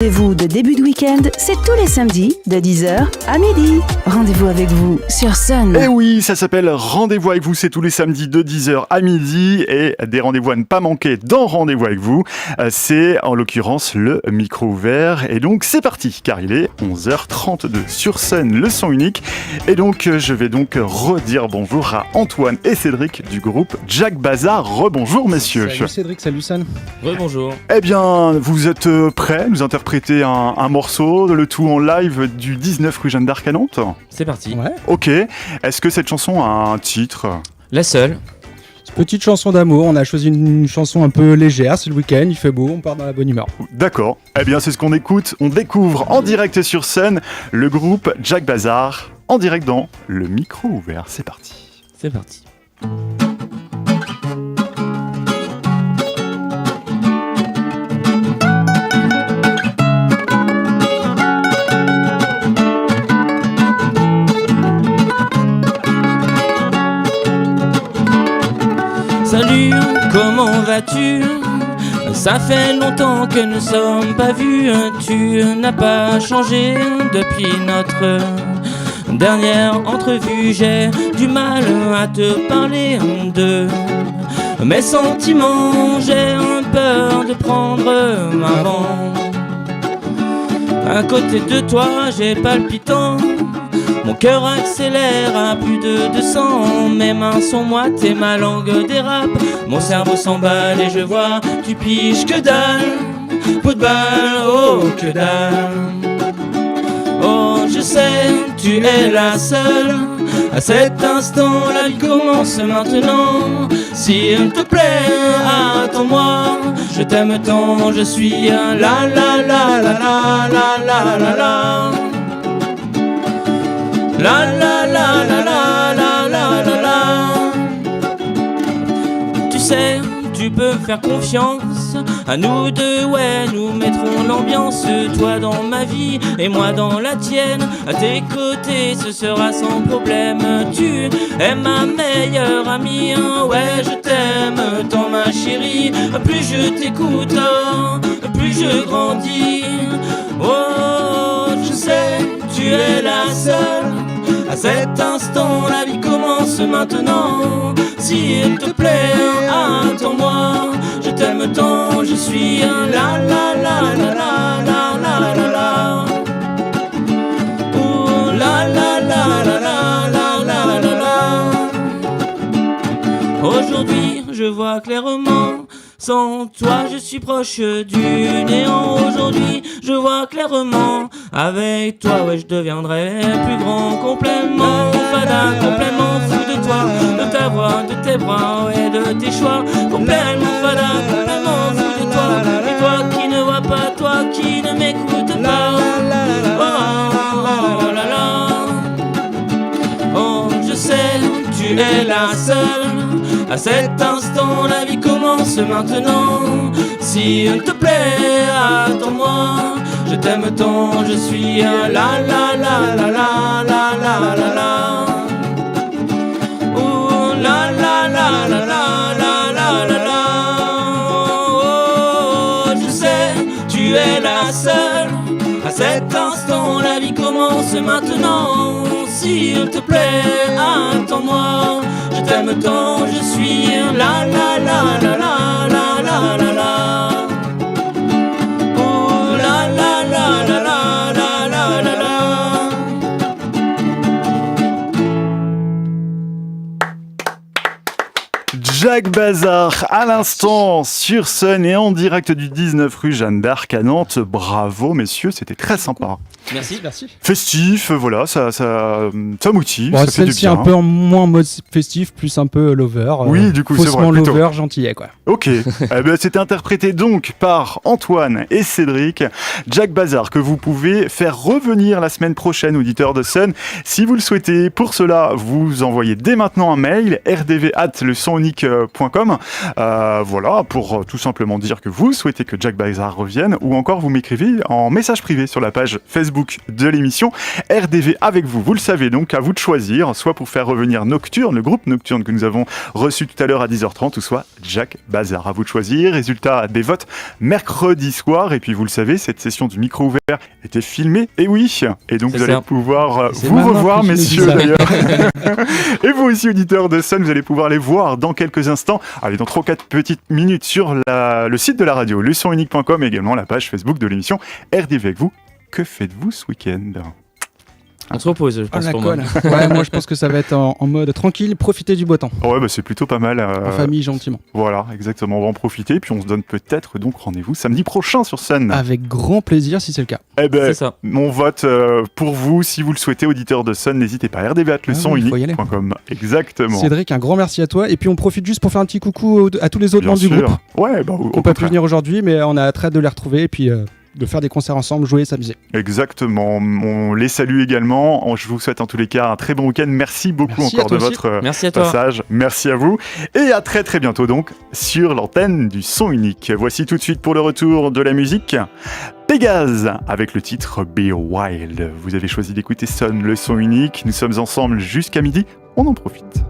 Rendez-vous de début de week-end, c'est tous les samedis de 10h à midi. Rendez-vous avec vous sur Sun. Et oui, ça s'appelle Rendez-vous avec vous, c'est tous les samedis de 10h à midi et des rendez-vous à ne pas manquer dans Rendez-vous avec vous. C'est en l'occurrence le micro ouvert et donc c'est parti car il est 11h32 sur Sun, le son unique. Et donc je vais donc redire bonjour à Antoine et Cédric du groupe Jack Bazar. Rebonjour messieurs. Salut Cédric, salut Sun. Rebonjour. Eh bien, vous êtes prêts à nous interpréter un morceau, le tout en live du 19 rue Jeanne d'Arc à Nantes ? C'est parti. Ouais. Ok, est-ce que cette chanson a un titre ? La seule. Petite chanson d'amour, on a choisi une chanson un peu légère, c'est le week-end, il fait beau, on part dans la bonne humeur. D'accord, eh bien c'est ce qu'on écoute, on découvre en direct sur scène le groupe Jack Bazar, en direct dans le micro ouvert, c'est parti. C'est parti. Salut, comment vas-tu ? Ça fait longtemps que nous sommes pas vus. Tu n'as pas changé depuis notre dernière entrevue. J'ai du mal à te parler de mes sentiments. J'ai peur de prendre ma vent. À côté de toi, j'ai palpitant. Mon cœur accélère à plus de 200. Mes mains sont moites et ma langue dérape. Mon cerveau s'emballe et je vois, tu piges que dalle. Coup de balle, oh que dalle. Oh je sais, tu es la seule. À cet instant, la vie commence maintenant. S'il te plaît, attends-moi. Je t'aime tant, je suis un la la la la la la la la la. La la la la la la la la la. Tu sais, tu peux faire confiance à nous deux, ouais, nous mettrons l'ambiance. Toi dans ma vie et moi dans la tienne. À tes côtés, ce sera sans problème. Tu es ma meilleure amie, ouais, je t'aime tant ma chérie. Plus je t'écoute, plus je grandis. Oh, je sais, tu es la seule. À cet instant, la vie commence maintenant. S'il te plaît, attends-moi. Je t'aime tant, je suis un la la la la la la la la la. Oh la la la la la la la la. Aujourd'hui, je vois clairement. Sans toi, je suis proche du néant. Aujourd'hui, je vois clairement. Avec toi, ouais, je deviendrai plus grand. Complètement fada, complètement fou de toi, de ta voix, de tes bras, ouais, de tes choix. Complètement fada, complètement fou de toi. Et toi qui ne vois pas, toi qui ne m'écoutes pas. Oh, oh, oh là là. Oh, je sais, tu es la seule. À cet instant, la vie commence maintenant. S'il te plaît, attends-moi. Je t'aime tant, je suis un la la la la la la la la la. Oh la la la la la la la la la. Oh, je sais, tu es la seule. À cet instant, la vie commence maintenant. S'il te plaît, attends-moi. Je t'aime tant, je suis la la la la la la la la la. Oh la la la la la la la la la. Jack Bazar à l'instant sur Sun et en direct du 19 rue Jeanne d'Arc à Nantes. Bravo messieurs, c'était très sympa. Merci. Merci. Festif, voilà, ça motive, Bon, ça fait du celle-ci bien. un peu en moins en mode festif, plus un peu lover. Oui, du coup, c'est faussement vrai, plutôt. lover, gentillet quoi. Ok, eh ben, c'était interprété donc par Antoine et Cédric, Jack Bazar, que vous pouvez faire revenir la semaine prochaine, auditeur de Sun, si vous le souhaitez. Pour cela, vous envoyez dès maintenant un mail, rdv@lesonunique.fr @radiovacvu.com. Voilà, pour tout simplement dire que vous souhaitez que Jack Bazar revienne, ou encore vous m'écrivez en message privé sur la page Facebook de l'émission RDV avec vous. Vous le savez, donc à vous de choisir, soit pour faire revenir Nocturne, le groupe Nocturne que nous avons reçu tout à l'heure à 10h30, ou soit Jack Bazar. À vous de choisir. Résultat des votes mercredi soir. Et puis vous le savez, cette session du micro ouvert était filmée. Et oui, et donc C'est vous allez ça. pouvoir C'est vous maintenant revoir, que tu nous dis messieurs, ça. d'ailleurs. Et vous aussi, auditeurs de Sun, vous allez pouvoir les voir dans quelques instants. Allez, dans 3-4 petites minutes sur le site de la radio, lesonunique.com, et également la page Facebook de l'émission RDV avec vous. Que faites-vous ce week-end ? On se repose, je Oh pense, la pour moi. colle. Ouais, moi je pense que ça va être en mode tranquille, profiter du beau temps. Ouais, bah c'est plutôt pas mal. En famille, gentiment. Voilà, exactement. On va en profiter, puis on se donne peut-être donc rendez-vous samedi prochain sur Sun. Avec grand plaisir si c'est le cas. Eh ben, C'est ça. mon vote pour vous, si vous le souhaitez, auditeurs de Sun, n'hésitez pas. rdv@leçonunique.com. Exactement. Cédric, un grand merci à toi. Et puis on profite juste pour faire un petit coucou à tous les autres Bien membres du sûr. groupe. Ouais, bah, On au peut pas plus contraire. venir aujourd'hui, mais on a très hâte de les retrouver et puis de faire des concerts ensemble, jouer et s'amuser. Exactement. On les salue également. Je vous souhaite en tous les cas un très bon week-end. Merci beaucoup Merci encore à toi de aussi. votre Merci à toi. passage. Merci à vous. Et à très très bientôt donc sur l'antenne du son unique. Voici tout de suite pour le retour de la musique. Pégase avec le titre Be Wild. Vous avez choisi d'écouter Sun, le son unique. Nous sommes ensemble jusqu'à midi. On en profite.